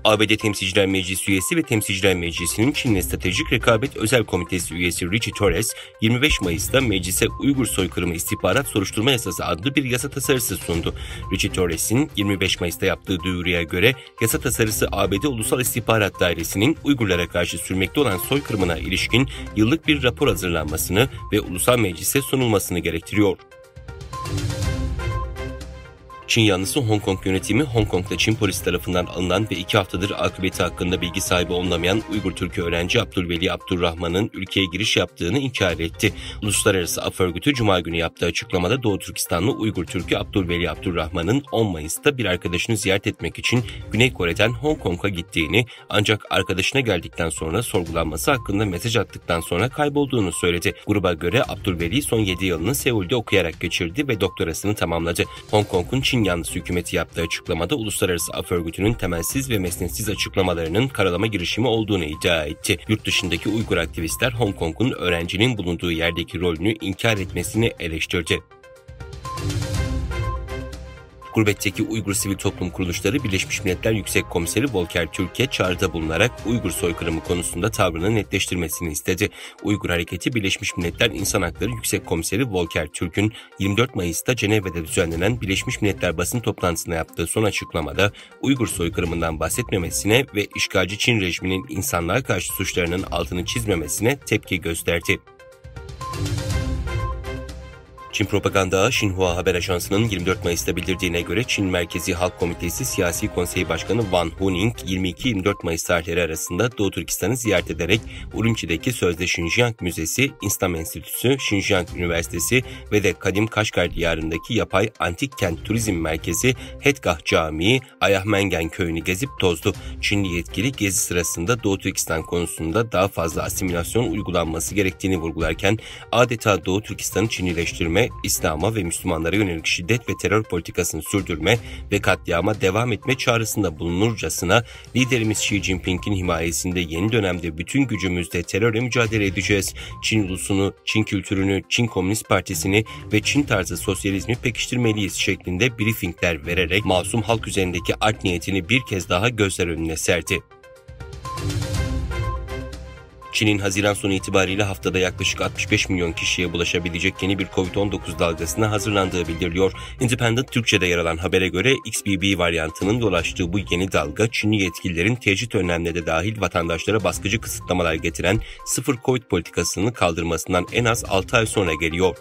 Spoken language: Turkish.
ABD Temsilciler Meclisi üyesi ve Temsilciler Meclisi'nin Çin'le Stratejik Rekabet Özel Komitesi üyesi Richie Torres, 25 Mayıs'ta meclise Uygur Soykırımı İstihbarat Soruşturma Yasası adlı bir yasa tasarısı sundu. Richie Torres'in 25 Mayıs'ta yaptığı duyuruya göre yasa tasarısı ABD Ulusal İstihbarat Dairesi'nin Uygurlara karşı sürmekte olan soykırımına ilişkin yıllık bir rapor hazırlanmasını ve ulusal meclise sunulmasını gerektiriyor. Çin yanlısı Hong Kong yönetimi, Hong Kong'da Çin polisi tarafından alınan ve 2 haftadır akıbeti hakkında bilgi sahibi olunamayan Uygur Türk'ü öğrenci Abdülveli Abdurrahman'ın ülkeye giriş yaptığını inkar etti. Uluslararası Af Örgütü Cuma günü yaptığı açıklamada Doğu Türkistanlı Uygur Türk'ü Abdülveli Abdurrahman'ın 10 Mayıs'ta bir arkadaşını ziyaret etmek için Güney Kore'den Hong Kong'a gittiğini, ancak arkadaşına geldikten sonra sorgulanması hakkında mesaj attıktan sonra kaybolduğunu söyledi. Gruba göre Abdülveli son 7 yılını Seul'de okuyarak geçirdi ve doktorasını tamamladı. Hong Kong'un Çin yanlısı hükümeti yaptığı açıklamada Uluslararası Af Örgütü'nün temelsiz ve mesnetsiz açıklamalarının karalama girişimi olduğunu iddia etti. Yurt dışındaki Uygur aktivistler Hong Kong'un öğrencinin bulunduğu yerdeki rolünü inkar etmesini eleştirdi. Gurbetteki Uygur Sivil Toplum Kuruluşları Birleşmiş Milletler Yüksek Komiseri Volker Türk'e çağrıda bulunarak Uygur soykırımı konusunda tavrını netleştirmesini istedi. Uygur Hareketi Birleşmiş Milletler İnsan Hakları Yüksek Komiseri Volker Türk'ün 24 Mayıs'ta Cenevre'de düzenlenen Birleşmiş Milletler basın toplantısında yaptığı son açıklamada Uygur soykırımından bahsetmemesine ve işgalci Çin rejiminin insanlığa karşı suçlarının altını çizmemesine tepki gösterdi. Çin propaganda ağı Xinhua Haber Ajansı'nın 24 Mayıs'ta bildirdiğine göre Çin Merkezi Halk Komitesi Siyasi Konseyi Başkanı Wang Huning 22-24 Mayıs tarihleri arasında Doğu Türkistan'ı ziyaret ederek Urumçi'deki sözde Xinjiang Müzesi, İslam Enstitüsü, Xinjiang Üniversitesi ve de Kadim Kaşgar diyarındaki yapay antik kent turizm merkezi Hedgah Camii, Ayahmengen köyünü gezip tozdu. Çinli yetkili gezi sırasında Doğu Türkistan konusunda daha fazla asimilasyon uygulanması gerektiğini vurgularken adeta Doğu Türkistan'ı Çinlileştirme, İslam'a ve Müslümanlara yönelik şiddet ve terör politikasını sürdürme ve katliama devam etme çağrısında bulunurcasına liderimiz Xi Jinping'in himayesinde yeni dönemde bütün gücümüzle terörle mücadele edeceğiz. Çin ulusunu, Çin kültürünü, Çin Komünist Partisi'ni ve Çin tarzı sosyalizmi pekiştirmeliyiz şeklinde briefingler vererek masum halk üzerindeki art niyetini bir kez daha gözler önüne serdi. Çin'in Haziran sonu itibariyle haftada yaklaşık 65 milyon kişiye bulaşabilecek yeni bir Covid-19 dalgasına hazırlandığı bildiriliyor. Independent Türkçe'de yer alan habere göre XBB varyantının yol açtığı bu yeni dalga Çinli yetkililerin tecrit önlemlerine de dahil vatandaşlara baskıcı kısıtlamalar getiren sıfır Covid politikasını kaldırmasından en az 6 ay sonra geliyor.